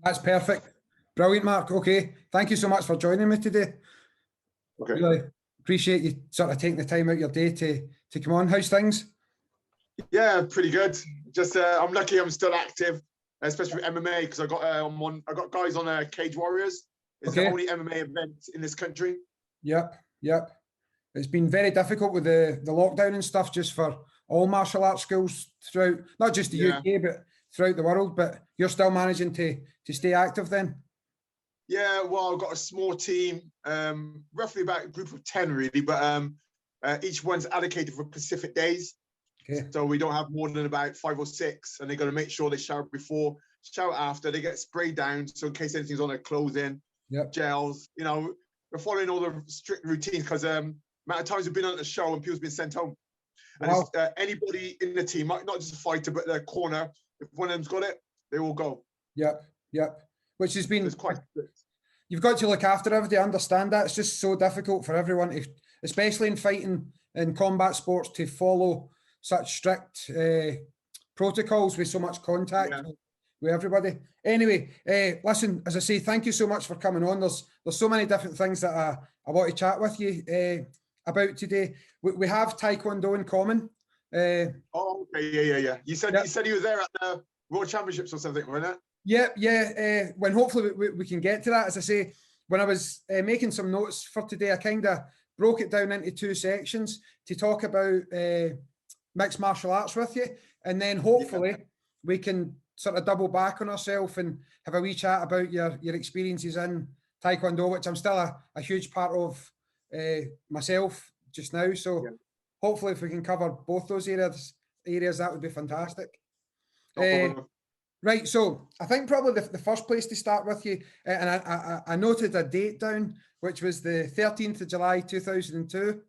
That's perfect. Brilliant, Mark. Okay. Thank you so much for joining me today. Okay. Really appreciate you sort of taking the time out of your day to come on. How's things? Yeah, pretty good. Just I'm lucky I'm still active, especially with MMA, because I got guys on Cage Warriors. It's the only MMA event in this country. Yep. It's been very difficult with the lockdown and stuff, just for all martial arts schools throughout, not just the UK, but throughout the world. But you're still managing to stay active then? Yeah, well, I've got a small team, roughly about a group of 10 really, but each one's allocated for specific days. Okay. So we don't have more than about 5 or 6, and they're going to make sure they shower before, shower after, they get sprayed down, so in case anything's on their clothing, gels, you know, we're following all the strict routines, because amount of times we've been on the show and people's been sent home. And it's, anybody in the team, not just a fighter, but their corner, if one of them's got it, they all go. Yep. Which has been, it's quite strict. You've got to look after everybody. I understand that. It's just so difficult for everyone, to, especially in fighting and combat sports, to follow such strict protocols with so much contact with everybody. Anyway, listen, as I say, thank you so much for coming on. There's so many different things that I want to chat with you about today. We have Taekwondo in common. Oh, okay, yeah. You said you were there at the World Championships or something, weren't it? Yeah. When hopefully we can get to that. As I say, when I was making some notes for today, I kind of broke it down into 2 sections to talk about mixed martial arts with you, and then hopefully we can sort of double back on ourselves and have a wee chat about your experiences in Taekwondo, which I'm still a huge part of myself just now. So hopefully if we can cover both those areas, that would be fantastic. Right, so I think probably the first place to start with you, and I noted a date down, which was the 13th of July 2002,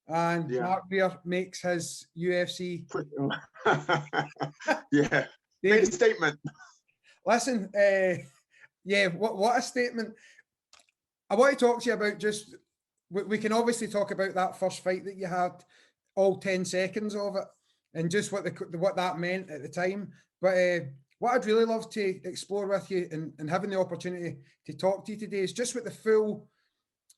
and Mark Weir makes his UFC. Made a statement. Listen, what a statement. I want to talk to you about just, we can obviously talk about that first fight that you had, all 10 seconds of it, and just what that meant at the time. But what I'd really love to explore with you, and having the opportunity to talk to you today, is just what the full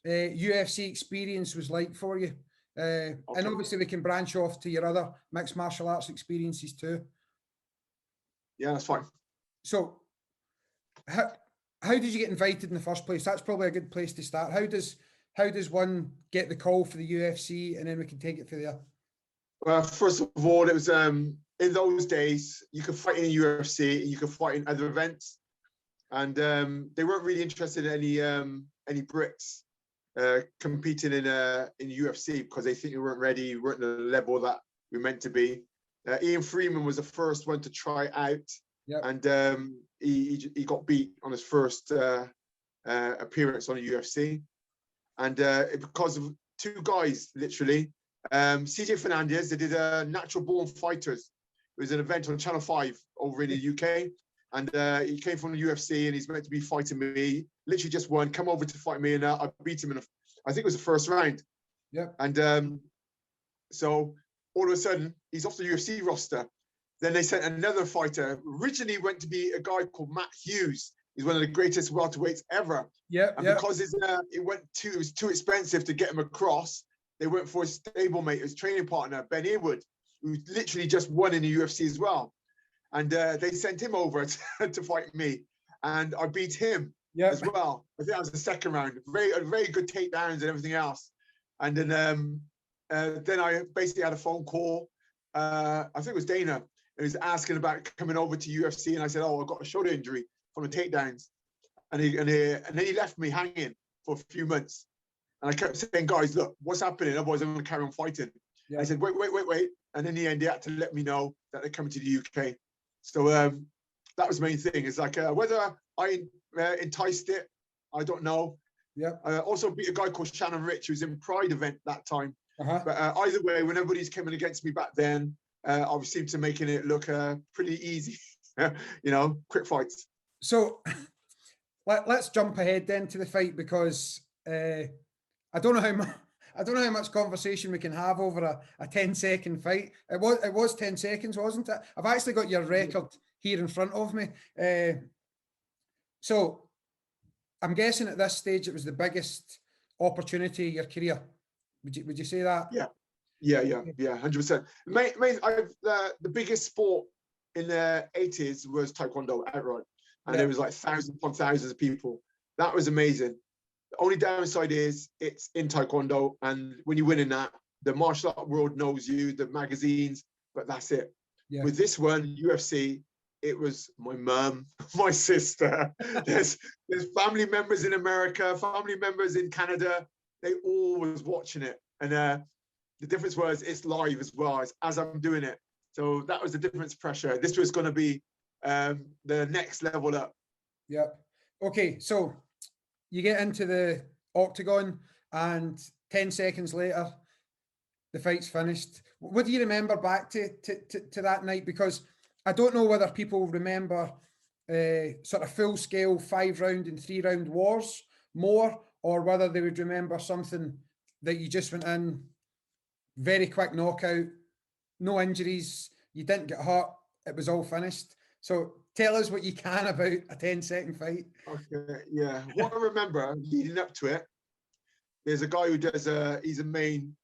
UFC experience was like for you. And obviously we can branch off to your other mixed martial arts experiences too. Yeah, that's fine. So how did you get invited in the first place? That's probably a good place to start. How does one get the call for the UFC, and then we can take it from there? Well, first of all, it was in those days you could fight in UFC and you could fight in other events, and they weren't really interested in any Brits competing in UFC, because they think we weren't ready, we weren't at the level that we meant to be. Ian Freeman was the first one to try out, and he got beat on his first appearance on the UFC, and because of 2 guys, literally. CJ Fernandez, they did Natural Born Fighters. It was an event on Channel 5 over in the UK, and he came from the UFC, and he's meant to be fighting me. Literally just won, come over to fight me, and I beat him in I think it was the first round. And so all of a sudden he's off the UFC roster. Then they sent another fighter. Originally went to be a guy called Matt Hughes. He's one of the greatest welterweights ever. Because it was too expensive to get him across, they went for his stablemate, his training partner, Ben Earwood, who literally just won in the UFC as well. And they sent him over to fight me, and I beat him as well. I think that was the second round. Very good takedowns and everything else. And then I basically had a phone call. I think it was Dana, and he was asking about coming over to UFC, and I said, "Oh, I got a shoulder injury from the takedowns," and then he left me hanging for a few months. And I kept saying, "Guys, look, what's happening? Otherwise, I'm going to carry on fighting." I said, "Wait." And in the end, they had to let me know that they're coming to the UK. So that was the main thing. It's like whether I enticed it, I don't know. I also beat a guy called Shannon Rich, who was in Pride event that time. But either way, when everybody's coming against me back then, I seemed to making it look pretty easy. Quick fights. So let's jump ahead then to the fight, because I don't know how much conversation we can have over a 10-second fight. It was 10 seconds, wasn't it? I've actually got your record here in front of me. So I'm guessing at this stage it was the biggest opportunity of your career. Would you say that? Yeah, 100%. The biggest sport in the 80s was Taekwondo outright, and there was like thousands upon thousands of people. That was amazing. The only downside is it's in Taekwondo, and when you win in that, the martial art world knows you, the magazines, but that's it. Yeah. With this one, UFC, it was my mum, my sister. There's family members in America, family members in Canada. They all was watching it, and the difference was it's live as well as I'm doing it. So that was the difference. Pressure. This was going to be the next level up. Yep. Okay, so you get into the octagon, and 10 seconds later, the fight's finished. What do you remember back to that night? Because I don't know whether people remember sort of full-scale 5-round and 3-round wars more, or whether they would remember something that you just went in, very quick knockout, no injuries, you didn't get hurt, it was all finished. So tell us what you can about a 10-second fight. Okay, yeah. What I remember leading up to it, there's a guy who does he's a main,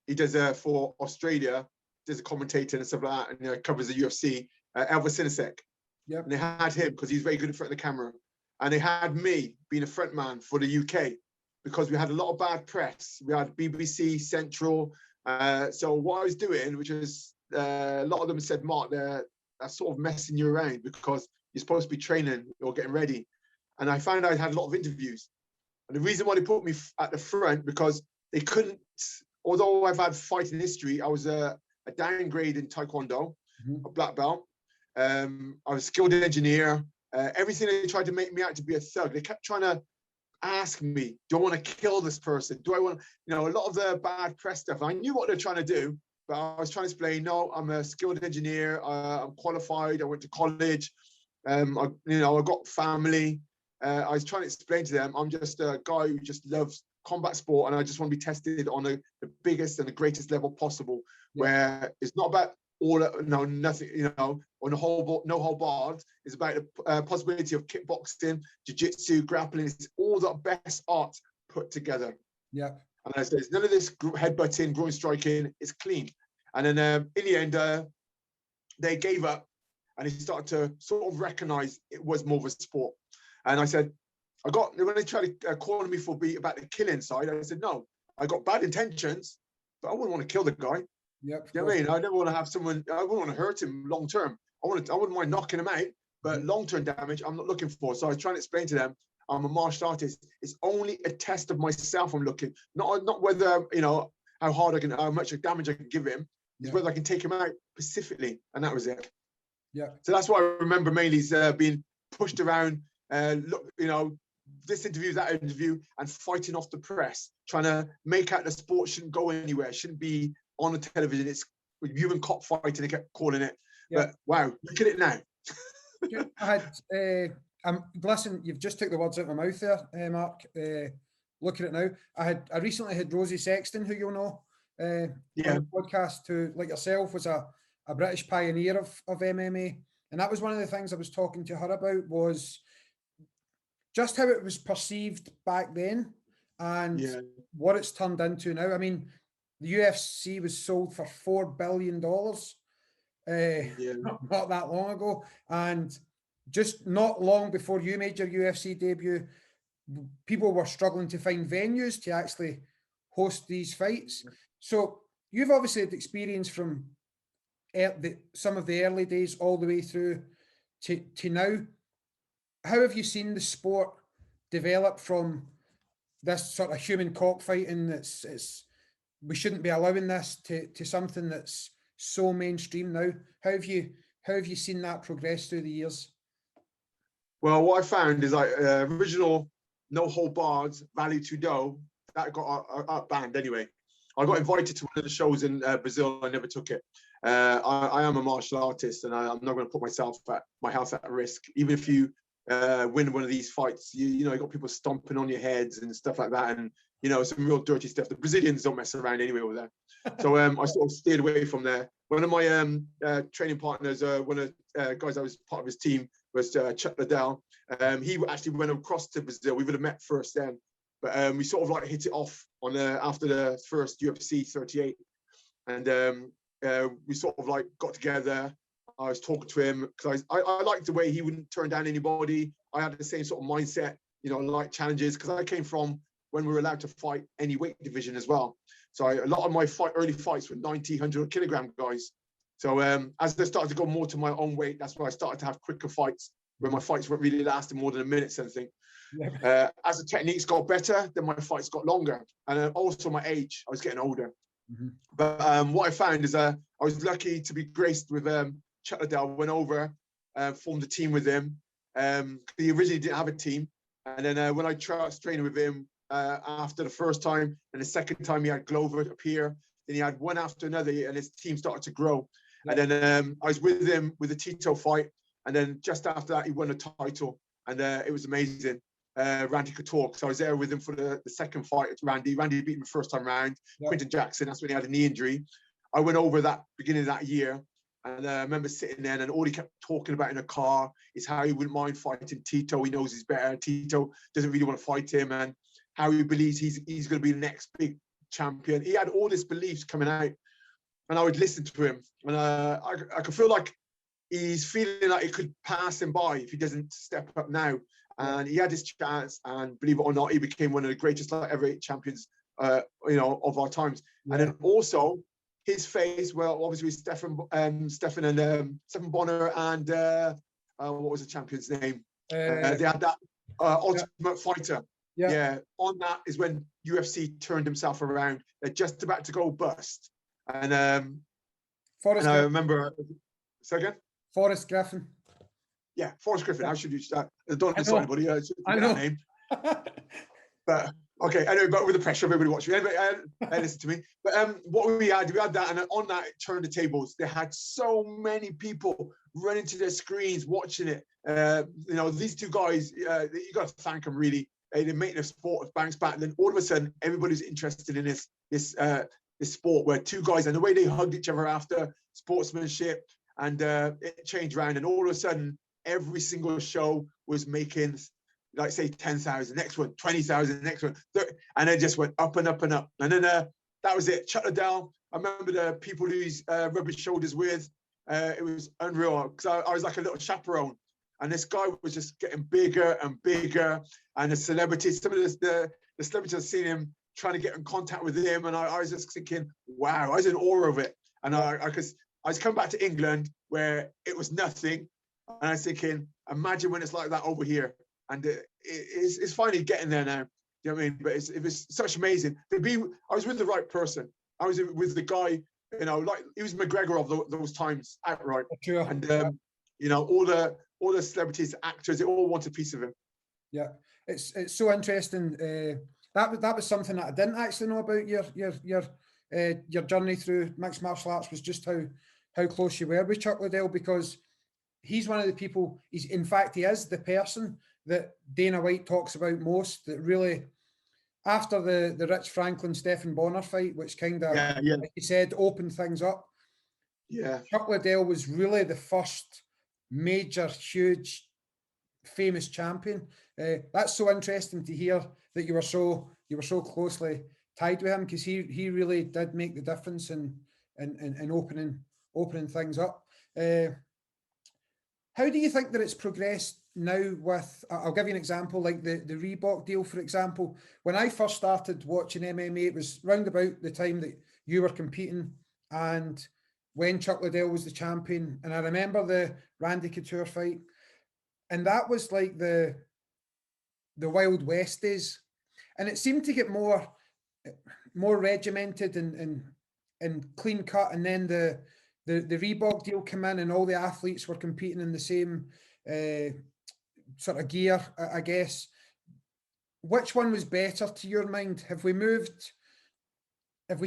he does for Australia, does a commentator and stuff like that, and covers the UFC, Elvis Sinisek. Yep. And they had him because he's very good in front of the camera. And they had me being a front man for the UK because we had a lot of bad press. We had BBC, Central. So what I was doing, which is a lot of them said, Mark, they're sort of messing you around because you're supposed to be training or getting ready. And I found I had a lot of interviews. And the reason why they put me at the front, because they couldn't, although I've had fighting history, I was a downgrade in Taekwondo, a black belt. I was a skilled engineer. Everything they tried to make me out to be a thug. They kept trying to ask me, do I want to kill this person? Do I want, a lot of the bad press stuff. I knew what they're trying to do, but I was trying to explain, no, I'm a skilled engineer. I'm qualified. I went to college. I got family. I was trying to explain to them, I'm just a guy who just loves combat sport, and I just want to be tested on the biggest and the greatest level possible, where it's not about nothing, on the whole, no whole barred. It's about the possibility of kickboxing, jiu-jitsu, grappling. It's all the best art put together. Yeah. And I said, none of this headbutting, groin striking. It's clean. And then in the end, they gave up, and they started to sort of recognize it was more of a sport. And I said, when they tried to corner me about the killing side, I said, no, I got bad intentions, but I wouldn't want to kill the guy. Yep. You know what I mean? I never want to have someone, I wouldn't want to hurt him long term. I wouldn't mind knocking him out, but long-term damage, I'm not looking for. So I was trying to explain to them, I'm a martial artist. It's only a test of myself I'm looking, not whether, how hard how much damage I can give him, is whether I can take him out specifically. And that was it. Yeah. So that's what I remember mainly is being pushed around, this interview, that interview, and fighting off the press, trying to make out the sport shouldn't go anywhere, it shouldn't be on the television. It's you and cop fighting, they kept calling it. But wow, look at it now. I had, listen, you've just took the words out of my mouth there, Mark. Look at it now. I recently had Rosie Sexton, who you'll know, on the podcast, who, like yourself, was a British pioneer of MMA. And that was one of the things I was talking to her about, was just how it was perceived back then and what it's turned into now. I mean, the UFC was sold for $4 billion not that long ago. And just not long before you made your UFC debut, people were struggling to find venues to actually host these fights. So you've obviously had experience from some of the early days all the way through to now. How have you seen the sport develop from this sort of human cockfighting that's we shouldn't be allowing this to something that's so mainstream now? How have you seen that progress through the years? Well, what I found is like original No Hold Barred, Vale Tudo, that got banned anyway. I got invited to one of the shows in Brazil. I never took it. I am a martial artist, and I'm not going to put my health at risk. Even if you win one of these fights, you got people stomping on your heads and stuff like that, and some real dirty stuff. The Brazilians don't mess around anyway over there. So I sort of steered away from there. One of my training partners, one of the guys I was part of his team, was Liddell. He actually went across to Brazil. We would have met first then, but we sort of like hit it off on after the first UFC 38, and we sort of like got together. I was talking to him because I liked the way he wouldn't turn down anybody. I had the same sort of mindset, you know, like challenges, because I came from when we were allowed to fight any weight division as well. So a lot of my early fights were 90, 100 kilogram guys. So as I started to go more to my own weight, that's when I started to have quicker fights, where my fights weren't really lasting more than a minute, something. As the techniques got better, then my fights got longer. And also my age, I was getting older. Mm-hmm. But what I found is I was lucky to be graced with Chuck Liddell. Went over, formed a team with him. He originally didn't have a team. And then when I started training with him after the first time, and the second time he had Glover up here, then he had one after another, and his team started to grow. Yeah. And then I was with him with the Tito fight. And then just after that, he won a title. And it was amazing. Randy Couture, because I was there with him for the second fight. Randy beat him the first time round. Yeah. Quinton Jackson, that's when he had a knee injury. I went over that beginning of that year, and I remember sitting there, and all he kept talking about in the car is how he wouldn't mind fighting Tito. He knows he's better. Tito doesn't really want to fight him, and how he believes he's going to be the next big champion. He had all this beliefs coming out, and I would listen to him, and I could feel like he's feeling like it could pass him by if he doesn't step up now. And he had his chance, and believe it or not, he became one of the greatest heavyweight champions, you know, of our times. Yeah. And then also his phase, well, obviously Stephan Bonner and what was the champion's name? They had that Ultimate Fighter. Yeah. Yeah. On that is when UFC turned himself around. They're just about to go bust, and I remember. Second. Forrest Griffin. Yeah, Forrest Griffin. How should you start? I don't know anybody. I know that name. But okay, anyway, but with the pressure of everybody watching, anyway, listen to me. But what we had that, and on that, it turned the tables. They had so many people running to their screens watching it. You know, these two guys, you got to thank them really. They're making the sport bounce back. And then all of a sudden, everybody's interested in this sport, where two guys, and the way they hugged each other after, sportsmanship, and it changed around, and all of a sudden, every single show was making, like, say, 10,000, next one, 20,000, next one, 30, and it just went up and up and up. And then that was it. Chuck Liddell, I remember the people who's rubbed his shoulders with. It was unreal, because I was like a little chaperone. And this guy was just getting bigger and bigger. And the celebrities, some of the celebrities, I've seen him trying to get in contact with him. And I was just thinking, wow, I was in awe of it. And I was coming back to England, where it was nothing. And I was thinking, imagine when it's like that over here. And it's finally getting there now. You know what I mean? But it was such amazing. I was with the right person. I was with the guy, you know, like he was McGregor of those times, outright. Sure. And, you know, all the celebrities, actors, they all want a piece of him. Yeah, it's so interesting. That was something that I didn't actually know about your journey through mixed martial arts, was just how close you were with Chuck Liddell, because he's one of the people, he is the person that Dana White talks about most, that really, after the Rich Franklin, Stephan Bonner fight, which kind of, like you said, opened things up. Yeah. Chuck Liddell was really the first major, huge, famous champion. That's so interesting to hear that you were so closely tied with him, because he really did make the difference in opening things up. How do you think that it's progressed now with, I'll give you an example, like the Reebok deal, for example. When I first started watching MMA, it was round about the time that you were competing, and when Chuck Liddell was the champion. And I remember the Randy Couture fight, and that was like the Wild West days. And it seemed to get more regimented and clean cut. And then the Reebok deal came in, and all the athletes were competing in the same sort of gear, I guess. Which one was better to your mind? Have we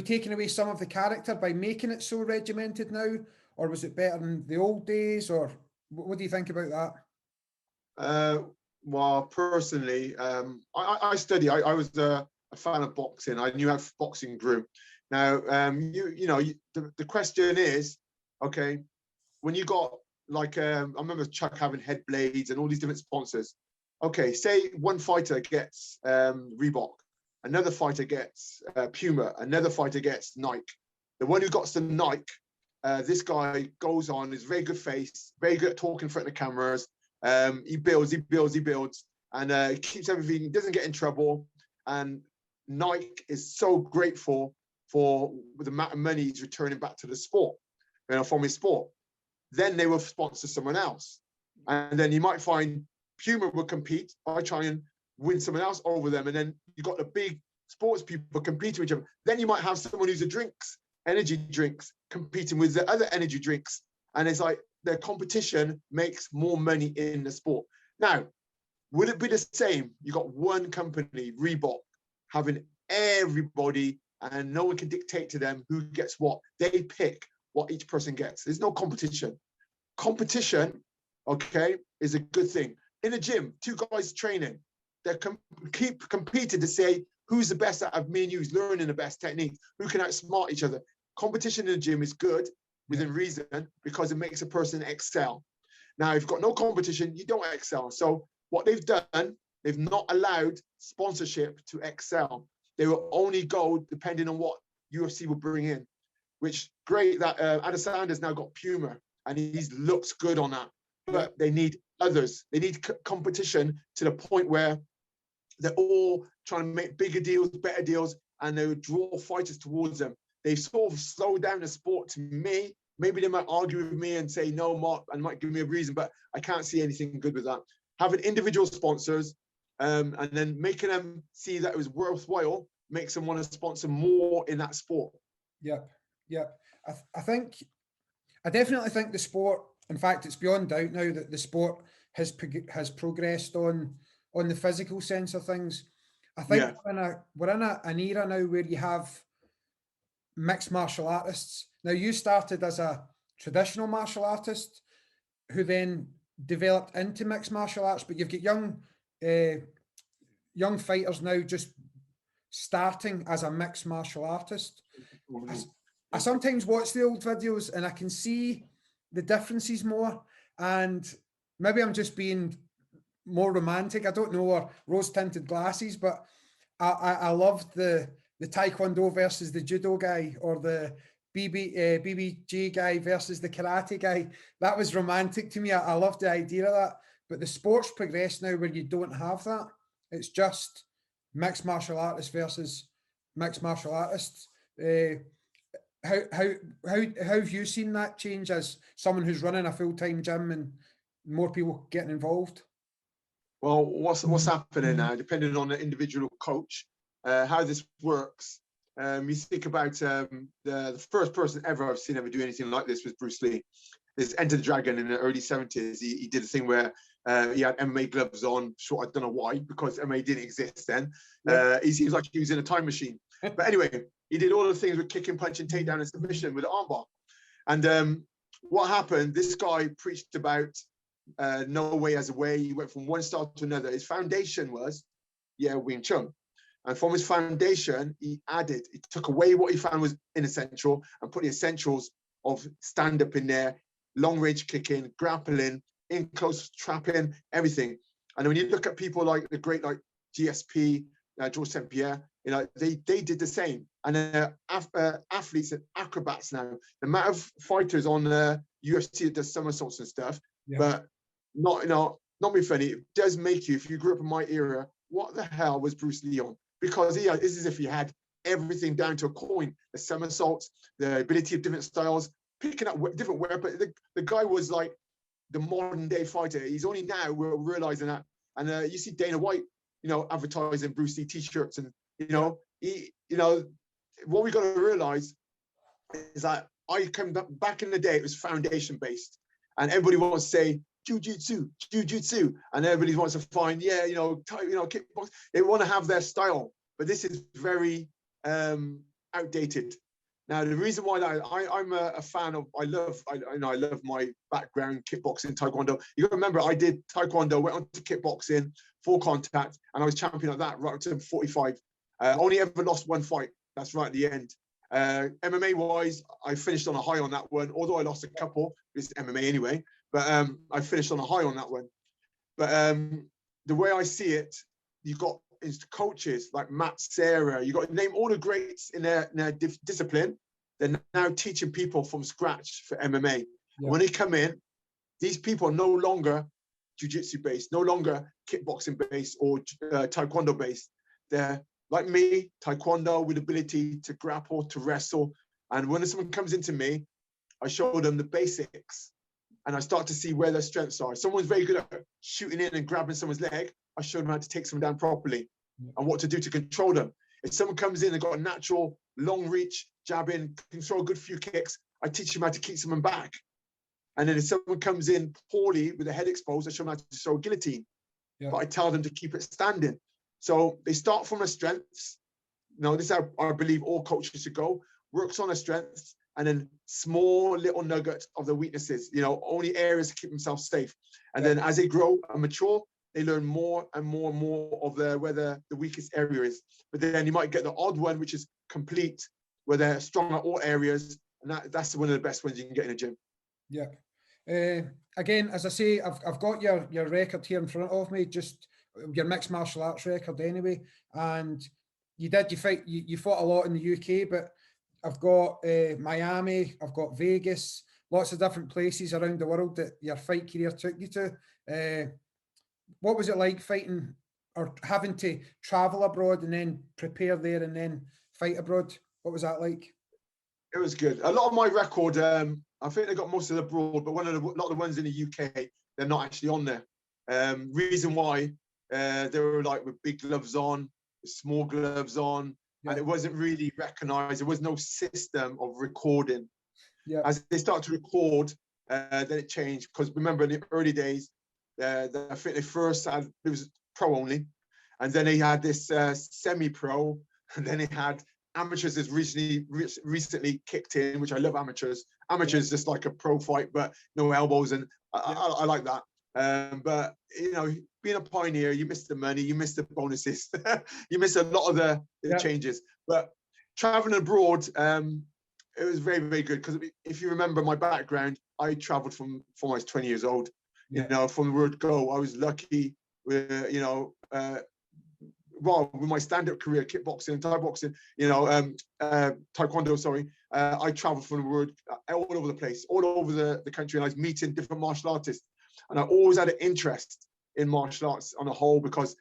taken away some of the character by making it so regimented now? Or was it better in the old days? Or what do you think about that? Well, personally, I study. I was a fan of boxing. I knew how boxing grew. Now, the question is, okay, when you got like, I remember Chuck having head blades and all these different sponsors. okay, say one fighter gets Reebok, another fighter gets Puma, another fighter gets Nike. The one who got the Nike, this guy goes on, is very good face, very good at talking in front of the cameras. He builds, and he keeps everything, he doesn't get in trouble. And Nike is so grateful for the amount of money he's returning back to the sport, from his sport. Then they will sponsor someone else. And then you might find Puma will compete by trying and win someone else over them. And then you've got the big sports people competing with each other. Then you might have someone who's energy drinks, competing with the other energy drinks. And it's like the competition makes more money in the sport. Now, would it be the same? You got one company, Reebok, having everybody, and no one can dictate to them who gets what. They pick what each person gets. There's no competition. Competition, okay, is a good thing. In a gym, two guys training, they keep competing to say who's the best out of me and you, who's learning the best technique, who can outsmart each other. Competition in the gym is good within reason because it makes a person excel. Now, if you've got no competition, you don't excel. So what they've done, they've not allowed sponsorship to excel. They will only go depending on what UFC will bring in, which great that Adesanya's now got Puma and he looks good on that. But they need others. They need competition to the point where they're all trying to make bigger deals, better deals, and they would draw fighters towards them. They sort of slowed down the sport to me. Maybe they might argue with me and say, no, Mark, and might give me a reason, but I can't see anything good with that. Having individual sponsors and then making them see that it was worthwhile makes them want to sponsor more in that sport. Yep. I definitely think the sport, in fact, it's beyond doubt now that the sport has progressed on the physical sense of things. I think we're in an era now where you have mixed martial artists. Now, you started as a traditional martial artist who then developed into mixed martial arts, but you've got young fighters now just starting as a mixed martial artist. I sometimes watch the old videos and I can see the differences more, and maybe I'm just being more romantic, I don't know, or rose-tinted glasses, but I loved the Taekwondo versus the Judo guy, or the BBJ guy versus the karate guy. That was romantic to me. I love the idea of that. But the sport's progressed now where you don't have that. It's just mixed martial artists versus mixed martial artists. How have you seen that change as someone who's running a full-time gym and more people getting involved? Well, what's happening now, depending on the individual coach, how this works. You think about the first person ever I've seen ever do anything like this was Bruce Lee. This Enter the Dragon in the early 70s. He did a thing where he had MMA gloves on. Sure, I don't know why, because MMA didn't exist then. He seems like he was in a time machine. But anyway, he did all the things with kicking, punching, takedown, and submission with an armbar. And what happened, this guy preached about no way as a way. He went from one style to another. His foundation was, Wing Chun. And from his foundation, he took away what he found was inessential and put the essentials of stand-up in there, long-range kicking, grappling, in-close trapping, everything. And when you look at people like the great, like GSP, George St. Pierre, they did the same. And athletes and acrobats now, the amount of fighters on the UFC that does somersaults and stuff, but not be funny. It does make you, if you grew up in my era, what the hell was Bruce Lee on? Because it's as if he had everything down to a coin. The somersaults, the ability of different styles, picking up different weapons. The guy was like the modern day fighter. He's only now we're realizing that. And you see Dana White, advertising Bruce Lee t-shirts, and what we got to realize is that I came back in the day, it was foundation based, and everybody wants to say jiu-jitsu, and everybody wants to find kickbox. They want to have their style, but this is very outdated. Now, the reason why I'm a fan of, I love my background, kickboxing, taekwondo. You got to remember, I did taekwondo, went on to kickboxing, full contact, and I was champion of that right up to 45. Only ever lost one fight. That's right at the end. MMA wise, I finished on a high on that one, although I lost a couple. It's MMA anyway, but I finished on a high on that one. But the way I see it, you've got coaches like Matt Serra, you got to name all the greats in their discipline. They're now teaching people from scratch for MMA. Yeah. When they come in, these people are no longer jiu-jitsu based, no longer kickboxing based or taekwondo based. They're like me, taekwondo with ability to grapple, to wrestle. And when someone comes into me, I show them the basics and I start to see where their strengths are. If someone's very good at shooting in and grabbing someone's leg, I show them how to take someone down properly and what to do to control them. If someone comes in and got a natural long reach, jabbing, can throw a good few kicks, I teach them how to keep someone back. And then if someone comes in poorly with the head exposed, I show them how to throw a guillotine. Yeah. But I tell them to keep it standing. So they start from their strengths. This is how I believe all coaches should go. Works on their strengths and then small little nuggets of the weaknesses, only areas to keep themselves safe. And then as they grow and mature, they learn more and more and more of where the weakest area is. But then you might get the odd one, which is complete, where they're strong at all areas. And that's one of the best ones you can get in a gym. Yeah. Again, as I say, I've got your record here in front of me, just your mixed martial arts record anyway. And you fought a lot in the UK, but I've got Miami, I've got Vegas, lots of different places around the world that your fight career took you to. What was it like fighting or having to travel abroad and then prepare there and then fight abroad? What was that like? It was good. A lot of my record, I think they got most of the abroad, but a lot of the ones in the UK, they're not actually on there. Reason why, they were like with big gloves on, small gloves on, and it wasn't really recognized. There was no system of recording. Yeah. As they start to record, then it changed. Because remember, in the early days, I think they first had, it was pro only, and then they had this semi-pro, and then they had amateurs has recently kicked in, which I love amateurs. Amateurs just like a pro fight, but no elbows, and I like that. But being a pioneer, you miss the money, you miss the bonuses, you miss a lot of the changes. But traveling abroad, it was very, very good because if you remember my background, I traveled from I was 20 years old. From the word go, I was lucky with with my stand-up career, kickboxing and Thai boxing, taekwondo, sorry, I traveled from the word all over the place, all over the country, and I was meeting different martial artists. And I always had an interest in martial arts on a whole, because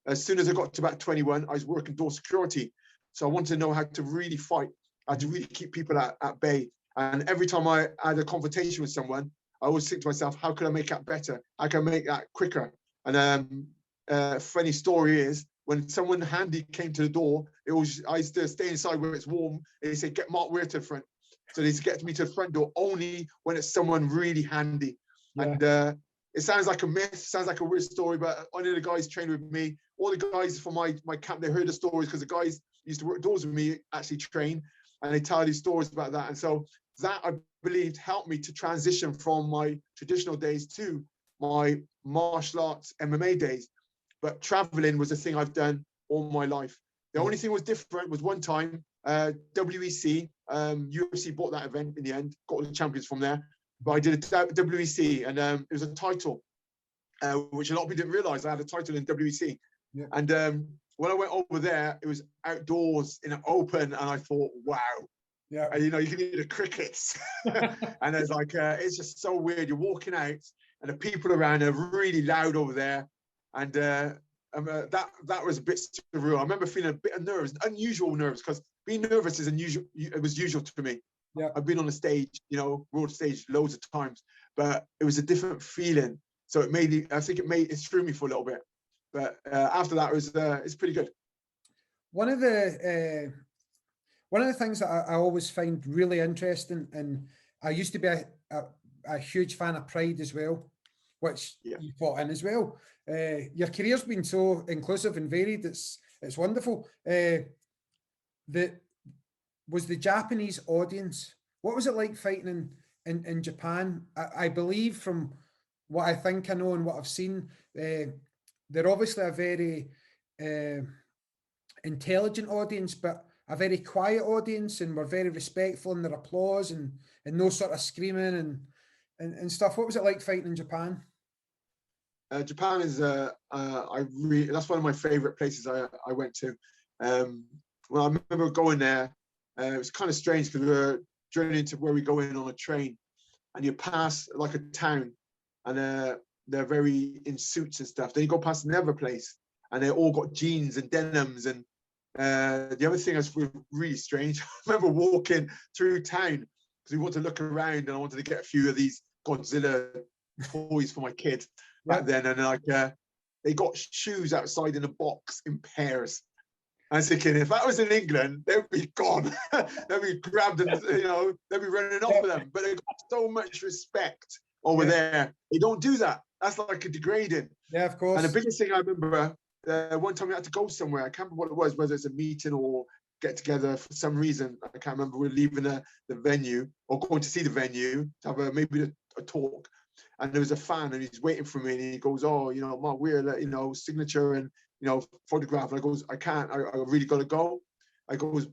as soon as I got to about 21, I was working door security. So I wanted to know how to really fight, how to really keep people at bay. And every time I had a confrontation with someone, I always think to myself, how can I make that better? How can I make that quicker? And funny story is, when someone handy came to the door, I used to stay inside where it's warm. They said, get Mark Weir to the front. So they used to get me to the front door only when it's someone really handy. Yeah. And it sounds like a myth, sounds like a weird story, but one of the guys trained with me, all the guys from my camp, they heard the stories because the guys used to work doors with me, actually train, and they tell these stories about that. And so that, I believed, helped me to transition from my traditional days to my martial arts MMA days. But traveling was a thing I've done all my life. The only thing was different was one time, WEC, UFC bought that event in the end, got all the champions from there. But I did a WEC, and it was a title, which a lot of people didn't realize I had a title in WEC. Yeah. And when I went over there, it was outdoors in an open, and I thought, wow. Yeah. And, you can hear the crickets. And it's like, it's just so weird. You're walking out, and the people around are really loud over there. And that was a bit surreal. I remember feeling a bit of nerves, unusual nerves, because being nervous is unusual. It was usual to me. Yeah. I've been on the stage, world stage loads of times, but it was a different feeling. So it made me, I think it threw me for a little bit. But after that, it's pretty good. One of the things that I always find really interesting, and I used to be a huge fan of Pride as well, which you fought in as well. Your career's been so inclusive and varied. It's wonderful. Was the Japanese audience, what was it like fighting in Japan? I believe, from what I think I know and what I've seen, they're obviously a very intelligent audience, but a very quiet audience, and were very respectful in their applause and no sort of screaming and stuff. What was it like fighting in Japan? Japan is that's one of my favorite places I went to. Well, I remember going there. It was kind of strange because we were journeying to where we go in on a train, and you pass like a town, and they're very in suits and stuff. Then you go past another place, and they all got jeans and denims. And the other thing that's really strange, I remember walking through town because we wanted to look around, and I wanted to get a few of these Godzilla toys for my kid back then. And like they got shoes outside in a box in pairs. I was thinking, if that was in England, they'd be gone. They'd be grabbed and, they'd be running off of them. But they've got so much respect over there. They don't do that. That's like a degrading. Yeah, of course. And the biggest thing I remember, one time we had to go somewhere. I can't remember what it was, whether it's a meeting or get together for some reason. I can't remember. We're leaving the venue or going to see the venue to have maybe a talk. And there was a fan, and he's waiting for me, and he goes, "Oh, Mark Weir, signature and photograph." And I goes, "I can't. I really got to go." I goes,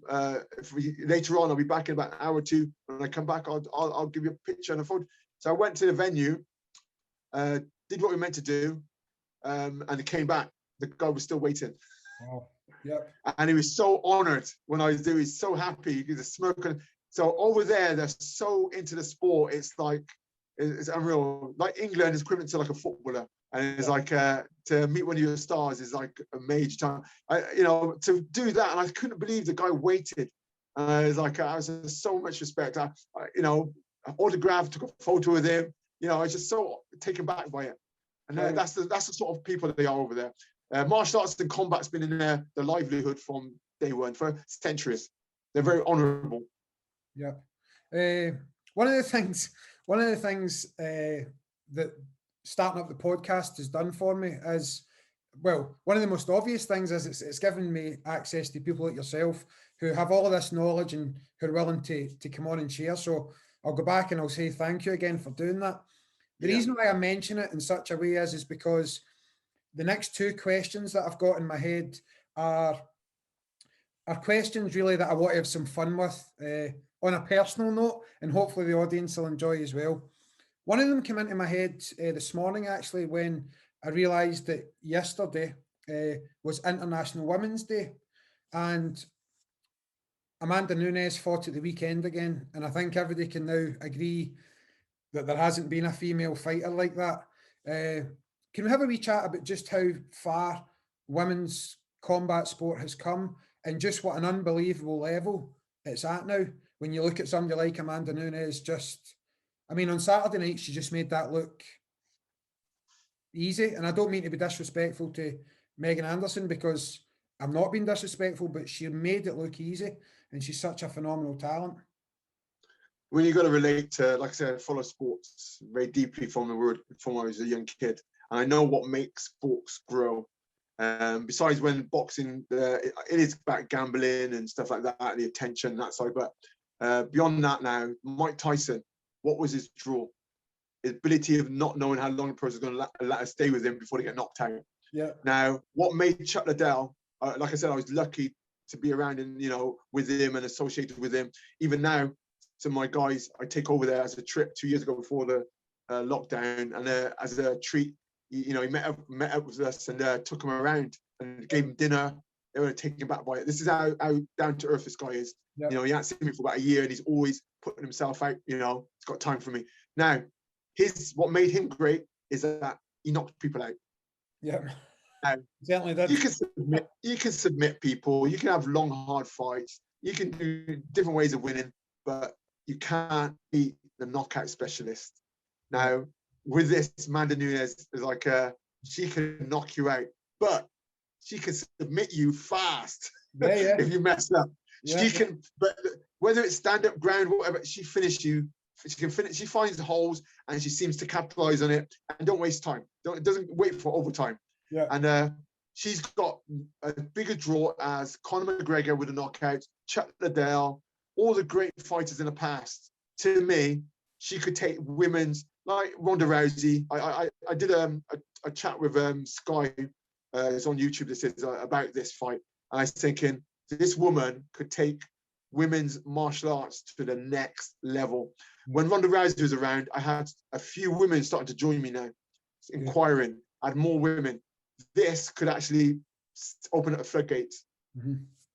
"Later on, I'll be back in about an hour or two. When I come back, I'll give you a picture and a photo." So I went to the venue, did what we meant to do, and it came back. The guy was still waiting. Wow. Yep. And he was so honored when I was there. He's so happy. He's a smoker. So over there, they're so into the sport. It's like, it's unreal. Like England is equivalent to like a footballer. And it's like to meet one of your stars is like a major time. To do that, and I couldn't believe the guy waited. It's like I was so much respect. I autographed, took a photo with him. I was just so taken back by it. And that's the sort of people that they are over there. Martial arts and combat's been in their livelihood from day one for centuries. They're very honourable. Yeah. One of the things that starting up the podcast has done for me is, well, one of the most obvious things is it's given me access to people like yourself who have all of this knowledge and who are willing to come on and share. So I'll go back and I'll say thank you again for doing that. The reason why I mention it in such a way is because the next two questions that I've got in my head are questions really that I want to have some fun with on a personal note, and hopefully the audience will enjoy as well. One of them came into my head this morning, actually, when I realised that yesterday was International Women's Day, and Amanda Nunes fought at the weekend again, and I think everybody can now agree that there hasn't been a female fighter like that. Can we have a wee chat about just how far women's combat sport has come and just what an unbelievable level it's at now? When you look at somebody like Amanda Nunes, on Saturday night, she just made that look easy. And I don't mean to be disrespectful to Megan Anderson, because I'm not being disrespectful, but she made it look easy. And she's such a phenomenal talent. When you've got to relate to, like I said, I follow sports very deeply from when I was a young kid. And I know what makes sports grow. Besides when boxing, it is about gambling and stuff like that, the attention, that side. But beyond that now, Mike Tyson, what was his draw? His ability of not knowing how long the person is going to let us stay with him before they get knocked out. Yeah. Now, what made Chuck Liddell, like I said, I was lucky to be around and, with him and associated with him. Even now, some of my guys, I take over there as a trip 2 years ago before the lockdown. And as a treat, he met up with us and took him around and gave him dinner. They were taken back by it. This is how down to earth this guy is. Yep. He hasn't seen me for about a year, and he's always putting himself out. He's got time for me. Now, what made him great is that he knocked people out. Yeah, certainly did. You can submit people. You can have long, hard fights. You can do different ways of winning, but you can't beat the knockout specialist. Now, with this, Amanda Nunes is like she can knock you out, but she can submit you fast if you mess up. Yeah. She can, but whether it's stand-up ground, whatever, she finished you. She can finish. She finds the holes and she seems to capitalize on it and don't waste time. Doesn't wait for overtime. Yeah. And she's got a bigger draw as Conor McGregor with a knockout, Chuck Liddell, all the great fighters in the past. To me, she could take women's, like Ronda Rousey. I did a chat with Sky. It's on YouTube. This is about this fight. And I was thinking, this woman could take women's martial arts to the next level. When Ronda Rousey was around, I had a few women starting to join me now, inquiring. had more women, this could actually open up the floodgates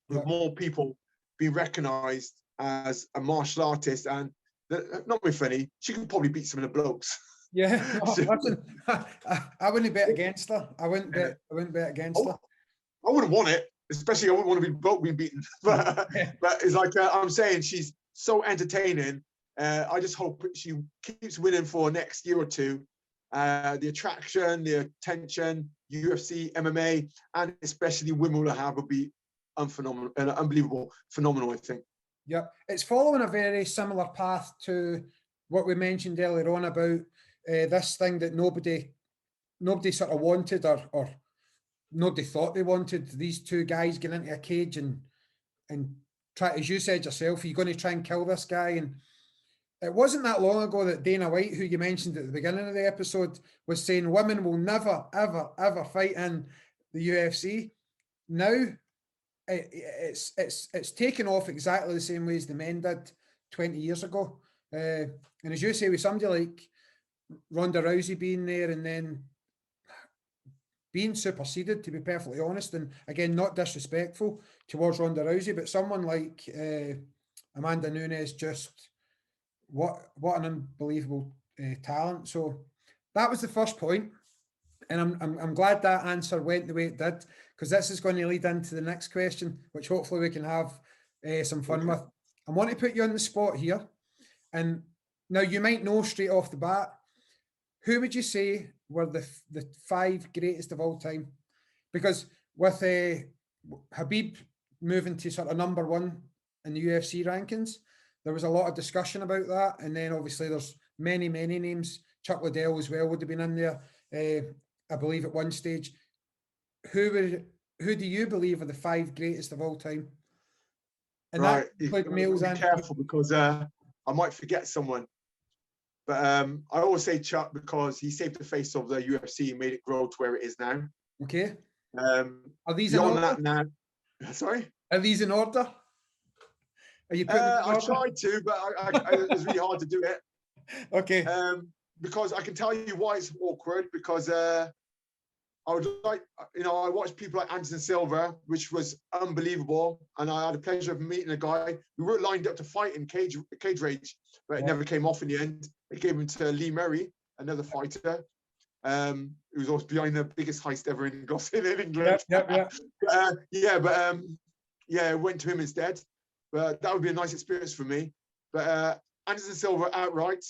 with more people being recognised as a martial artist. And not being funny, she could probably beat some of the blokes. Yeah, no, listen, I wouldn't bet against her. I wouldn't bet against her. I wouldn't want it, especially I wouldn't want to be broke being beaten. But it's like I'm saying, she's so entertaining. I just hope she keeps winning for next year or two. The attraction, the attention, UFC, MMA, and especially women will have will be unbelievable, phenomenal, I think. Yeah, it's following a very similar path to what we mentioned earlier on about this thing that nobody sort of wanted or nobody thought they wanted. These two guys get into a cage and try, as you said yourself, you're going to try and kill this guy. And it wasn't that long ago that Dana White, who you mentioned at the beginning of the episode, was saying women will never, ever, ever fight in the UFC. Now it's taken off exactly the same way as the men did 20 years ago. And as you say, with somebody like Ronda Rousey being there and then being superseded, to be perfectly honest, and again, not disrespectful towards Ronda Rousey, but someone like Amanda Nunes, just what an unbelievable talent. So that was the first point, and I'm glad that answer went the way it did, because this is going to lead into the next question, which hopefully we can have some fun with. I want to put you on the spot here, and now you might know straight off the bat. Who would you say were the 5 greatest of all time? Because with Habib moving to sort of number 1 in the UFC rankings, there was a lot of discussion about that. And then obviously there's many, many names. Chuck Liddell as well would have been in there, I believe, at one stage. Who do you believe are the 5 greatest of all time? And right, that like males be and careful, because I might forget someone. But I always say Chuck, because he saved the face of the UFC and made it grow to where it is now. Okay. Are these in order? That now? Sorry? Are these in order? Are you putting them in I order? tried to, but it's really hard to do it. Okay. Because I can tell you why it's awkward, because I would like, I watched people like Anderson Silva, which was unbelievable. And I had the pleasure of meeting a guy. We were lined up to fight in cage rage, but it never came off in the end. They gave him to Lee Murray, another fighter, who was also behind the biggest heist ever in England. It went to him instead. But that would be a nice experience for me. But Anderson Silva outright.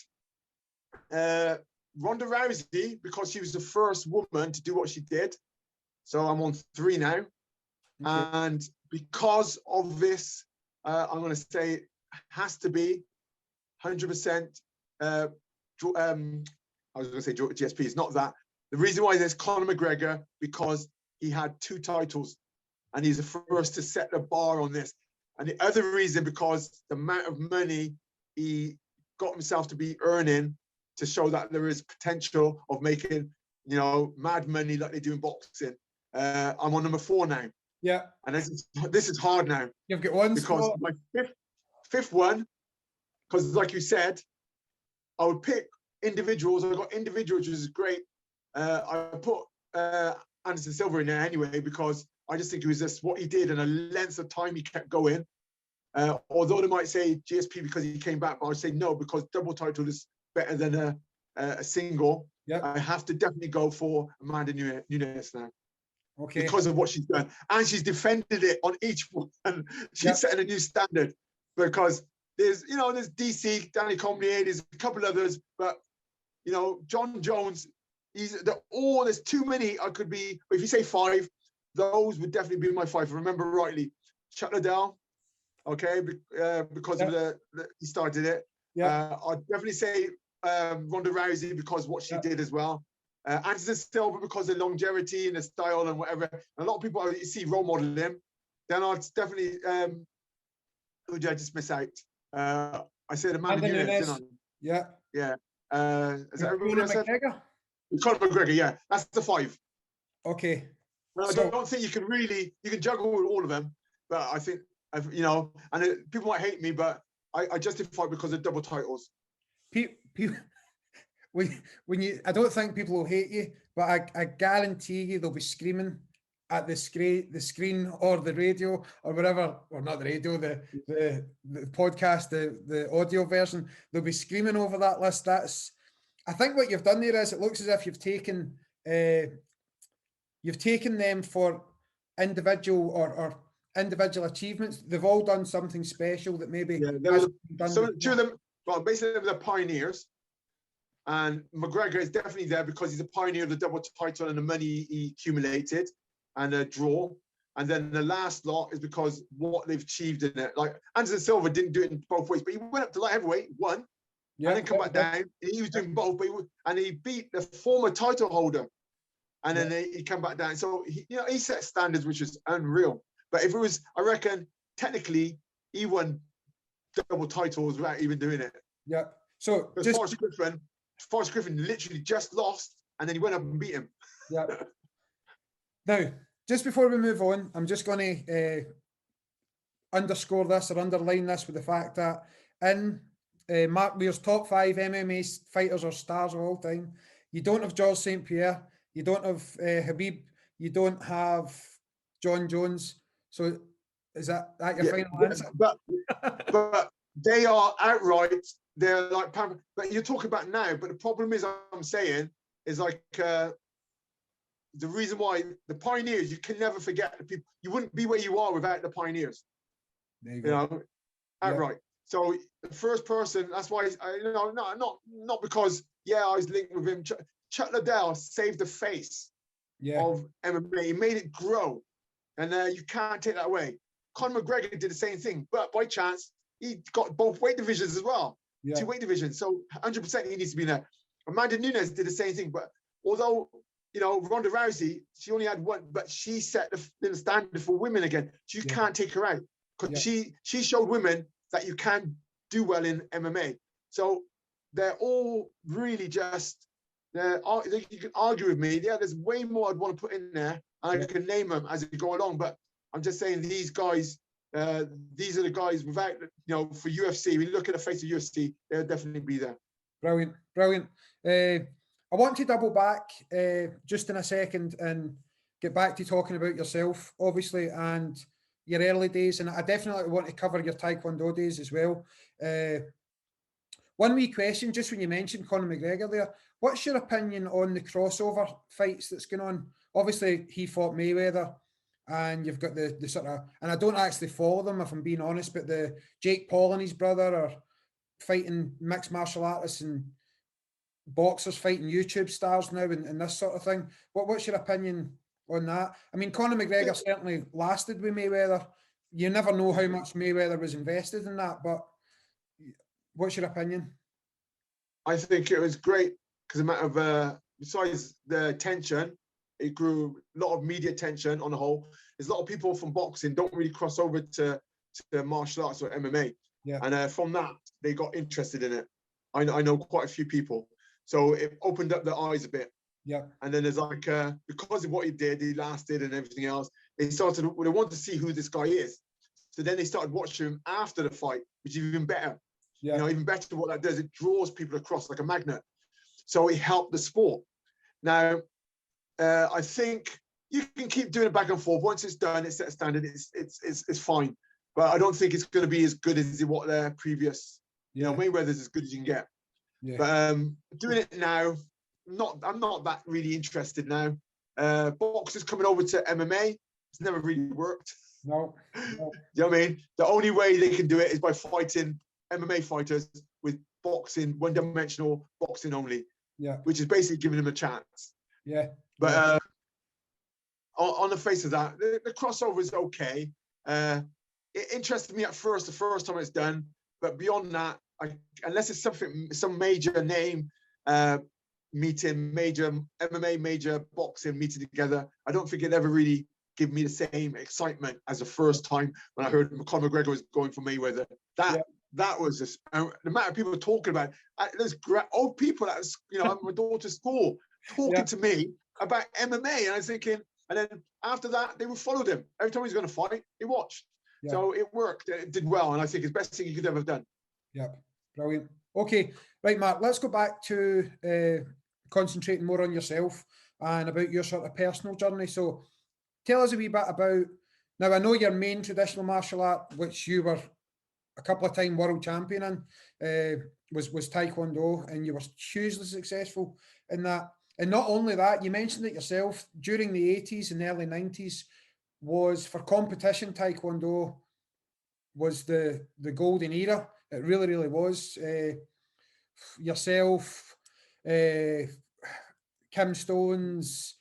Ronda Rousey, because she was the first woman to do what she did. So I'm on 3 now. Okay. And because of this, I'm going to say it has to be 100%. I was going to say GSP. It's not that. The reason why there's Conor McGregor, because he had 2 titles and he's the first to set the bar on this. And the other reason, because the amount of money he got himself to be earning to show that there is potential of making, mad money like they do in boxing. I'm on number 4 now. Yeah. And this is hard now. You've got one because spot. My fifth one, because like you said, I would pick individuals. I got individuals, which is great. I put Anderson Silva in there anyway, because I just think it was just what he did and the length of time he kept going. Although they might say GSP because he came back, but I would say no, because double title is better than a single. Yep. I have to definitely go for Amanda Nunes now. Okay. Because of what she's done. And she's defended it on each one. She's setting a new standard. Because there's DC, Danny Cormier, there's a couple others, but John Jones, there's too many I could be. If you say 5, those would definitely be my 5. If I remember rightly. Chuck Liddell, okay, because of he started it. Yeah. I'd definitely say Ronda Rousey, because what she did as well. Anderson Silva, because of longevity and the style and whatever. And a lot of people you see role model him. Then I'd definitely who did I just miss out? I said Amanda Nunes, didn't I? Yeah. Yeah. Is that everybody else said? Conor McGregor, yeah. That's the 5. Okay. Well, I don't think you can juggle with all of them, but I think, and people might hate me, but I justify it because of double titles. when you, I don't think people will hate you, but I guarantee you they'll be screaming at the screen or the radio or whatever, or not the radio, the podcast, the audio version. They'll be screaming over that list. That's, I think what you've done there is it looks as if you've taken them for individual individual achievements. They've all done something special that maybe two of them. Well, basically they're pioneers, and McGregor is definitely there because he's a pioneer of the double title and the money he accumulated and a draw. And then the last lot is because what they've achieved in it. Like Anderson Silva didn't do it in both ways, but he went up to light heavyweight, won, and then come back down. He was doing both, and he beat the former title holder, and then he come back down. So he set standards which is unreal. But if it was, I reckon technically he won double titles without even doing it. Yeah. So Forrest Griffin literally just lost, and then he went up and beat him. Yeah. Now, just before we move on, I'm just going to underscore this or underline this with the fact that in Mark Weir's top 5 MMA fighters or stars of all time, you don't have Georges St. Pierre, you don't have Khabib, you don't have John Jones. So is that your final answer? But they are outright. They're like, but you're talking about now. But the problem is, I'm saying, is like the reason why the pioneers, you can never forget the people. You wouldn't be where you are without the pioneers. There you go. Outright. So the first person. That's why not because I was linked with him. Chuck Liddell saved the face of MMA. He made it grow, and you can't take that away. Conor McGregor did the same thing, but by chance he got both weight divisions as well. 2 weight divisions, so 100% he needs to be there. Amanda Nunes did the same thing, but although Ronda Rousey, she only had one, but she set the standard for women again. So you can't take her out because she showed women that you can do well in MMA. So they're all really just. You can argue with me. Yeah, there's way more I'd want to put in there, and I can name them as we go along. But I'm just saying these guys. These are the guys without, for UFC. When you look at the face of UFC, they'll definitely be there. Brilliant, brilliant. I want to double back just in a second and get back to talking about yourself, obviously, and your early days. And I definitely want to cover your Taekwondo days as well. One wee question, just when you mentioned Conor McGregor there, what's your opinion on the crossover fights that's going on? Obviously, he fought Mayweather. And you've got the sort of, and I don't actually follow them if I'm being honest, but the Jake Paul and his brother are fighting mixed martial artists and boxers fighting YouTube stars now and this sort of thing. What's your opinion on that? I mean, Conor McGregor certainly lasted with Mayweather. You never know how much Mayweather was invested in that, but what's your opinion? I think it was great because besides the tension, it grew a lot of media attention on the whole. There's a lot of people from boxing don't really cross over to martial arts or MMA. Yeah. And from that, they got interested in it. I know quite a few people. So it opened up their eyes a bit. Yeah. And then there's like, because of what he did, he lasted and everything else, they wanted to see who this guy is. So then they started watching him after the fight, which is even better. Yeah. Even better what that does, it draws people across like a magnet. So it helped the sport. Now, I think you can keep doing it back and forth. Once it's done, it's set a standard. It's fine, but I don't think it's going to be as good as what their previous. Mayweather's as good as you can get. Yeah. But doing it now, I'm not that really interested now. Boxers coming over to MMA, it's never really worked. No. You know what I mean? The only way they can do it is by fighting MMA fighters with boxing, one-dimensional boxing only. Yeah. Which is basically giving them a chance. Yeah. But on the face of that, the crossover is okay. It interested me at first, the first time it's done. But beyond that, unless it's some major name meeting, major MMA, major boxing meeting together, I don't think it ever really give me the same excitement as the first time when I heard Conor McGregor was going for Mayweather. That was just the amount of people talking about it. There's old people at my daughter's school talking to me about MMA, and I was thinking, and then after that, they would follow him. Every time he was going to fight, they watched. Yeah. So it worked. It did well, and I think it's the best thing you could ever have done. Yeah, Brilliant. Okay, right, Mark, let's go back to concentrating more on yourself and about your sort of personal journey. So tell us a wee bit about, now I know your main traditional martial art, which you were a couple of time world champion in, was Taekwondo, and you were hugely successful in that. And not only that, you mentioned it yourself, during the 80s and early 90s was for competition, Taekwondo was the golden era. It really, really was. Yourself, Kim Stones,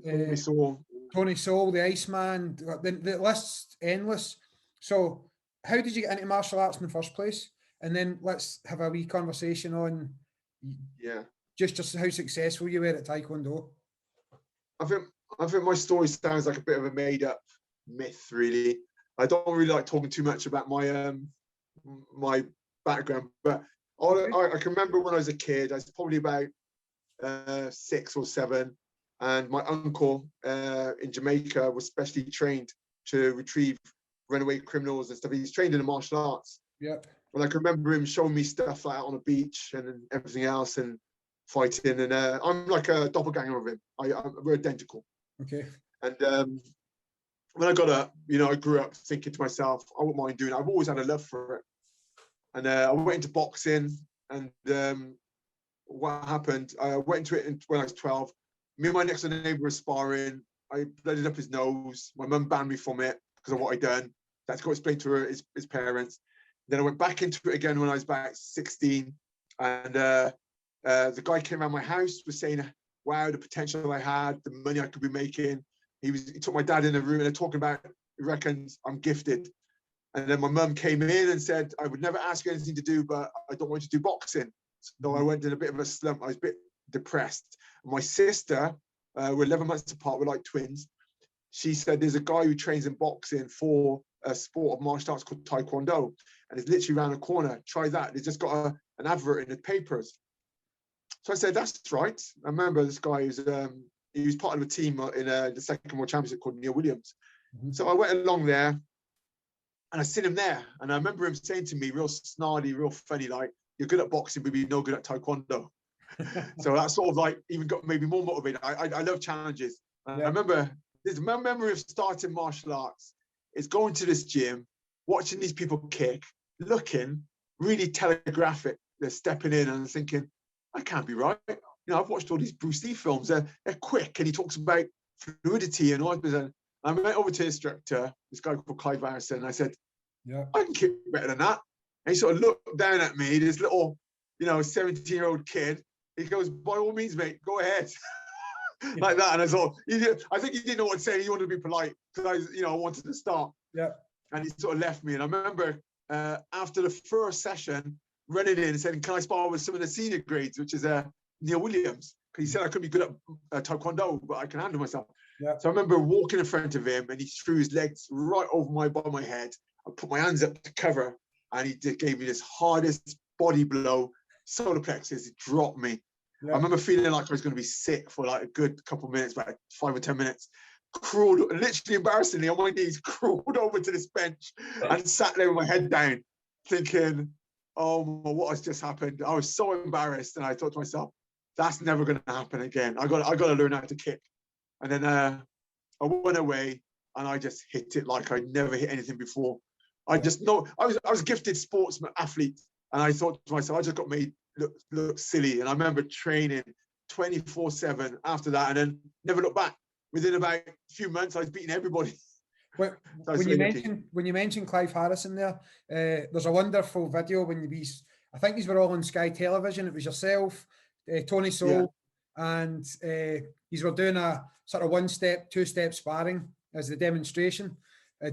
Tony Saul. Tony Soul, the Iceman, the list's endless. So how did you get into martial arts in the first place? And then let's have a wee conversation on just how successful you were at Taekwondo. I think my story sounds like a bit of a made up myth, really. I don't really like talking too much about my my background, but I can remember when I was a kid, I was probably about 6 or 7, and my uncle in Jamaica was specially trained to retrieve runaway criminals and stuff. He's trained in the martial arts. Yep. And I can remember him showing me stuff like out on the beach and everything else and fighting. And I'm like a doppelganger of him. We're identical. Okay. And when I got up, I grew up thinking to myself, I wouldn't mind doing it. I've always had a love for it. And I went into boxing, and what happened, I went into it when I was 12. Me and my next door neighbor were sparring. I blooded up his nose. My mum banned me from it because of what I'd done. That's got explained to his parents. Then I went back into it again when I was about 16. And the guy came around my house, was saying, wow, the potential I had, the money I could be making. He took my dad in a room and they're talking about, he reckons I'm gifted. And then my mum came in and said, I would never ask you anything to do, but I don't want you to do boxing. So I went in a bit of a slump. I was a bit depressed. My sister, we're 11 months apart, we're like twins. She said, there's a guy who trains in boxing for a sport of martial arts called Taekwondo. And it's literally around the corner. Try that. They just got an advert in the papers. So I said, that's right. I remember this guy he was part of a team in the Second World Championship called Neil Williams. Mm-hmm. So I went along there and I seen him there. And I remember him saying to me, real snarly, real funny, like, you're good at boxing, but you're no good at Taekwondo. So that sort of like even got maybe more motivated. I love challenges. Yeah. I remember, my memory of starting martial arts is going to this gym, watching these people kick, looking really telegraphic. They're stepping in and thinking, I can't be right. I've watched all these Bruce Lee films. They're quick, and he talks about fluidity and all that. And I went over to his instructor, this guy called Clive Harrison, and I said, I can kick better than that. And he sort of looked down at me, this little, 17-year-old kid. He goes, by all means, mate, go ahead. Like that. And I thought, I think he didn't know what to say. He wanted to be polite because I wanted to start. Yeah. And he sort of left me. And I remember after the first session, running in and saying, can I spar with some of the senior grades, which is Neil Williams? Because he said I couldn't be good at Taekwondo, but I can handle myself. Yeah. So I remember walking in front of him, and he threw his legs right over by my head. I put my hands up to cover, and he gave me this hardest body blow, solar plexus. He dropped me. Yeah. I remember feeling like I was going to be sick for like a good couple of minutes, about 5 or 10 minutes. Crawled, literally embarrassingly, on my knees, crawled over to this bench and sat there with my head down, thinking, oh, what has just happened? I was so embarrassed, and I thought to myself, that's never going to happen again. I got to learn how to kick. And then I went away, and I just hit it like I never hit anything before. I just know I was a gifted sportsman athlete, and I thought to myself, I just got made look silly. And I remember training 24/7 after that, and then never looked back. Within about a few months, I was beating everybody. When you mentioned Clive Harrison there, there's a wonderful video when I think these were all on Sky Television. It was yourself, Tony Soul, and these were doing a sort of 1-step, 2-step sparring as the demonstration,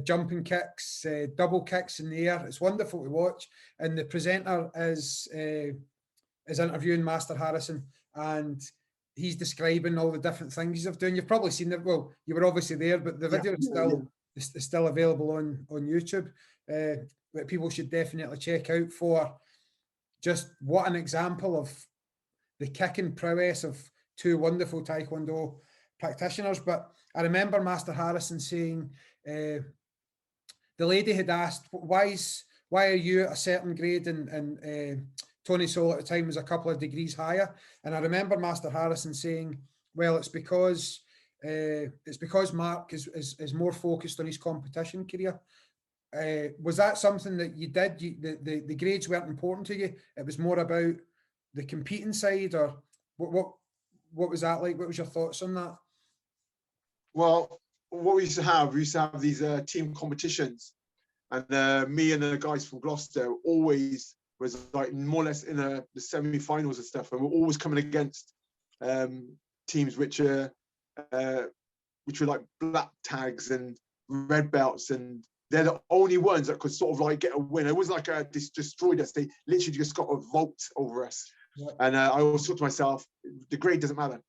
jumping kicks, double kicks in the air. It's wonderful to watch. And the presenter is interviewing Master Harrison, and he's describing all the different things he's doing. You've probably seen it. Well, you were obviously there, but the video is still available on YouTube. That people should definitely check out for just what an example of the kicking prowess of 2 wonderful Taekwondo practitioners. But I remember Master Harrison saying, the lady had asked, why is why are you at a certain grade and Tony Sole at the time was a couple of degrees higher? And I remember Master Harrison saying, well, it's because Mark is more focused on his competition career. Was that something that you did? The grades weren't important to you. It was more about the competing side, or what was that like? What was your thoughts on that? Well, what we used to have these team competitions, and me and the guys from Gloucester always was like more or less in the semi-finals and stuff, and we're always coming against teams which are like black tags and red belts, and they're the only ones that could sort of like get a win. It wasn't like this destroyed us. They literally just got a vault over us. Yeah. And I always thought to myself, the grade doesn't matter.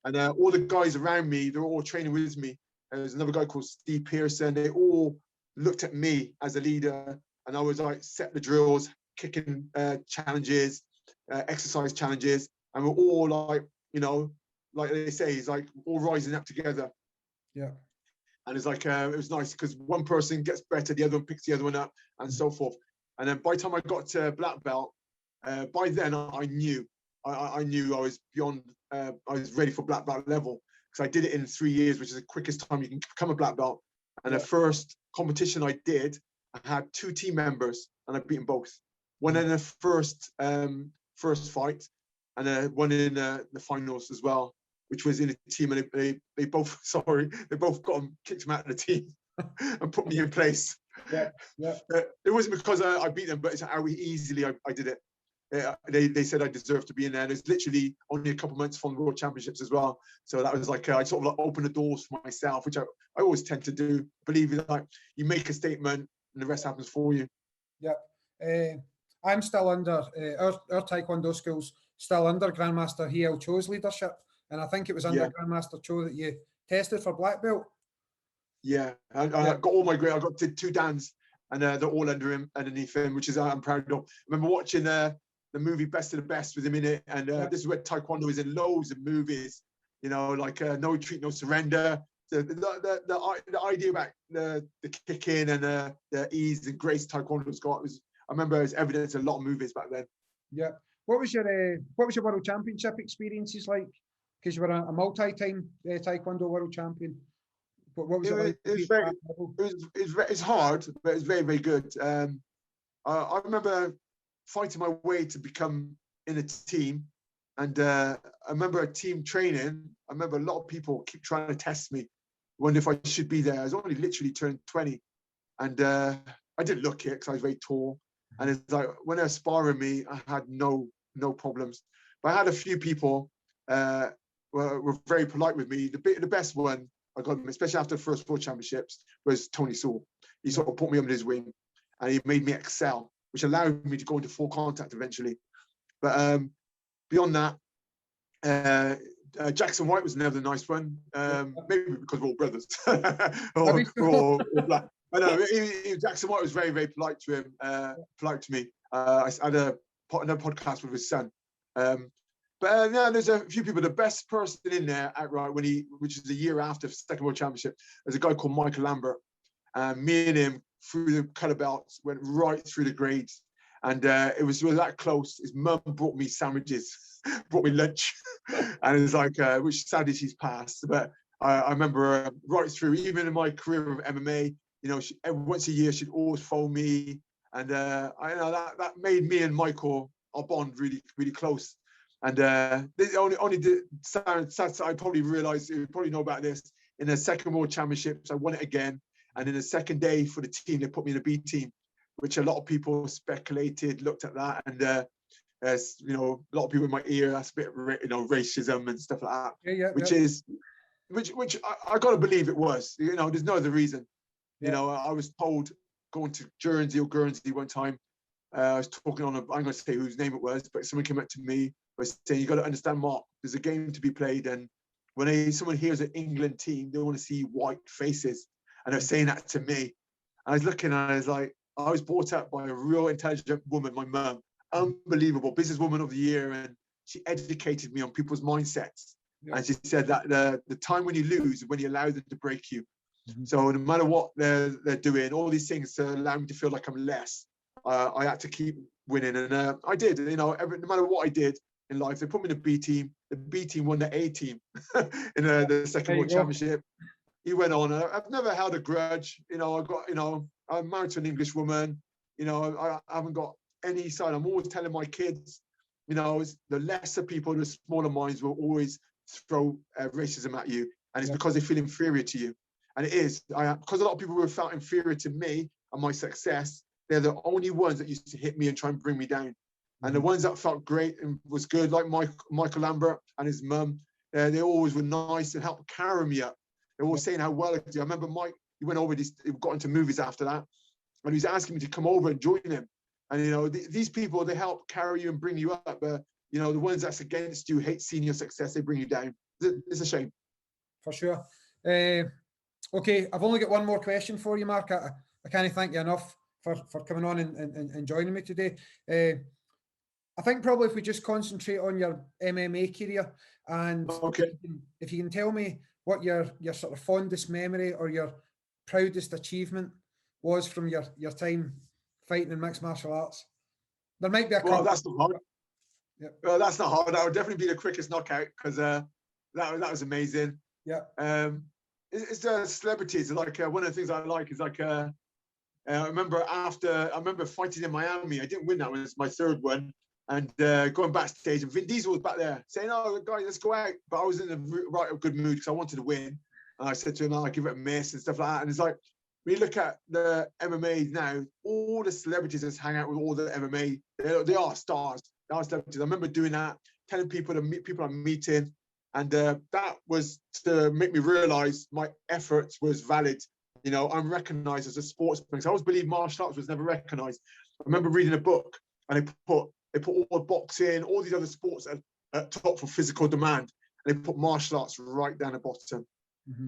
And all the guys around me, they're all training with me. There's another guy called Steve Pearson. They all looked at me as a leader, and I was like, set the drills, kicking challenges, exercise challenges, and we're all like, you know, like they say, it's like all rising up together. Yeah. And it's like, it was nice because one person gets better, the other one picks the other one up, and so forth. And then by the time I got to black belt, by then I knew I was beyond, I was ready for black belt level, because I did it in 3 years, which is the quickest time you can become a black belt. And the first competition I did, I had 2 team members, and I beat them both. One in the first fight, and one in the finals as well, which was in a team, and they both got kicked them out of the team and put me in place. Yeah. It wasn't because I beat them, but it's how easily I did it. They said I deserved to be in there. And it's literally only a couple of months from the World Championships as well. So that was like, I sort of like opened the doors for myself, which I always tend to do. Believe it, like you make a statement and the rest happens for you. Yeah. I'm still under, our Taekwondo school's still under Grandmaster Hiel Cho's leadership. And I think it was under Grandmaster Cho that you tested for black belt. Yeah, I got all my grades. I got 2 dans, and they're all underneath him, which is I'm proud of. I remember watching the movie Best of the Best with him in it, and this is where Taekwondo is in loads of movies. You know, like No Retreat, No Surrender. The idea about the kicking and the ease and grace Taekwondo's got was, I remember it was evidence in a lot of movies back then. Yeah. What was your World Championship experiences like? Because you were a multi-time Taekwondo World Champion. What was it like? It's hard, but it's very, very good. I remember fighting my way to become in a team, and I remember a team training. I remember a lot of people keep trying to test me, wonder if I should be there. I was only literally turned 20, and I didn't look it because I was very tall. And it's like when they were sparring me, I had no problems. But I had a few people were very polite with me. The best one I got, especially after the first World Championships, was Tony Sole. He sort of put me under his wing, and he made me excel, which allowed me to go into full contact eventually. But beyond that, Jackson White was another nice one. Maybe because we're all brothers, we're all black. I know Jackson White was very, very polite to him, polite to me. I had another podcast with his son. But there's a few people. The best person in there outright, which is a year after the Second World Championship, there's a guy called Michael Lambert. Me and him, through the colour belts, went right through the grades. And we were that close. His mum brought me sandwiches, brought me lunch. And it's like, which sadly she's passed. But I remember right through, even in my career of MMA, you know, once a year she'd always phone me. And I know that made me and Michael, our bond, really, really close. And only I probably realized, you probably know about this, in the Second World Championships, I won it again. And in the second day for the team, they put me in a B team, which a lot of people speculated, looked at that. And, you know, a lot of people in my ear, that's a bit, you know, racism and stuff like that, which I got to believe it was. You know, there's no other reason. You know, I was told going to Guernsey one time, I was talking on I'm going to say whose name it was, but someone came up to me, was saying, you got to understand, Mark, there's a game to be played, and when someone hears an England team, they want to see white faces, and they're saying that to me. And I was looking, and I was like, I was brought up by a real intelligent woman, my mum, unbelievable, businesswoman of the year, and she educated me on people's mindsets. And she said that the time when you lose is when you allow them to break you. So no matter what they're doing, all these things to allow me to feel like I'm less, I had to keep winning, and I did. You know, no matter what I did in life, they put me in the B team. The B team won the A team in the second World Championship. He went on. I've never held a grudge. You know, I'm married to an English woman. You know, I haven't got any side. I'm always telling my kids, you know, the lesser people, the smaller minds will always throw racism at you, and it's because they feel inferior to you. And it is because a lot of people who felt inferior to me and my success. They're the only ones that used to hit me and try and bring me down. And the ones that felt great and was good, like Michael Lambert and his mum, they always were nice and helped carry me up. They were always saying how well I could do. I remember Mike, he went over, he got into movies after that, and he was asking me to come over and join him. And, you know, these people, they help carry you and bring you up. You know, the ones that's against you, hate seeing your success, they bring you down. It's a shame. For sure. Okay, I've only got one more question for you, Mark. I can't thank you enough for coming on and joining me today. I think probably if we just concentrate on your MMA career, and if you can tell me what your sort of fondest memory or your proudest achievement was from your time fighting in mixed martial arts. There might be a well, that's not hard. Yep. Well, that's not hard. That would definitely be the quickest knockout, because that was amazing. Yeah. It's celebrities. Like one of the things I like is like I remember fighting in Miami. I didn't win. That was my third one. And going backstage, and Vin Diesel was back there saying, "Oh, guys, let's go out." But I was in a good mood because I wanted to win. And I said to him, "I'll give it a miss," and stuff like that. And it's like, when you look at the MMA now, all the celebrities that hang out with all the MMA, they are stars. They are celebrities. I remember doing that, telling people to meet people I'm meeting. And that was to make me realize my efforts was valid. You know, I'm recognized as a sportsman. Because I always believed martial arts was never recognized. I remember reading a book, and they put all the boxing, all these other sports at top for physical demand. And they put martial arts right down the bottom.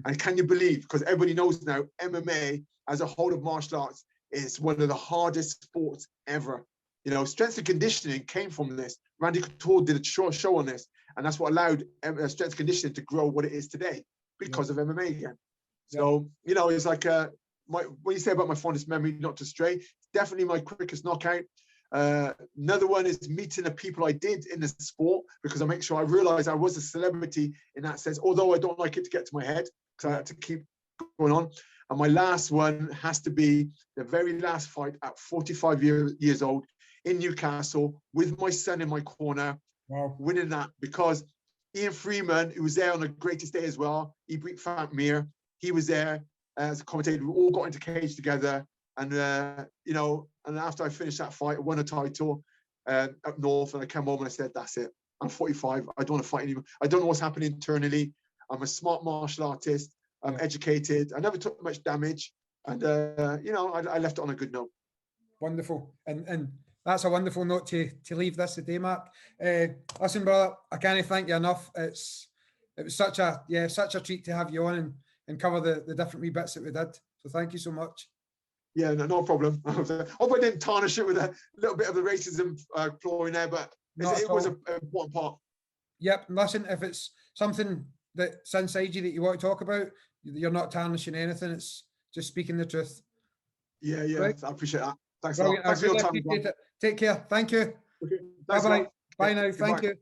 And can you believe, because everybody knows now, MMA as a whole of martial arts is one of the hardest sports ever. You know, strength and conditioning came from this. Randy Couture did a short show on this, and that's what allowed strength and conditioning to grow what it is today, because of MMA again. So, you know, it's like when you say about my fondest memory, not to stray, it's definitely my quickest knockout. Another one is meeting the people I did in the sport, because I make sure I realized I was a celebrity in that sense, although I don't like it to get to my head, because I had to keep going on. And my last one has to be the very last fight at 45 years old in Newcastle with my son in my corner, winning that, because Ian Freeman, who was there on the greatest day as well, he beat Frank Mir, he was there as a commentator. We all got into cage together. And, you know, and after I finished that fight, I won a title up north, and I came home and I said, that's it. I'm 45. I don't want to fight anymore. I don't know what's happening internally. I'm a smart martial artist. I'm educated. I never took much damage. And, you know, I left it on a good note. Wonderful. And that's a wonderful note to leave this today, Mark. Listen, brother, I can't thank you enough. It was such a treat to have you on and cover the different wee bits that we did. So thank you so much. Yeah, no problem. I hope I didn't tarnish it with a little bit of the racism claw in there, but it was an important part. Yep. Listen, if it's something that's inside you that you want to talk about, you're not tarnishing anything. It's just speaking the truth. Yeah, right? I appreciate that. Thanks a Brilliant. lot. Thanks for your time. Take care. Thank you. Okay. Bye-bye. Bye now. Thank you.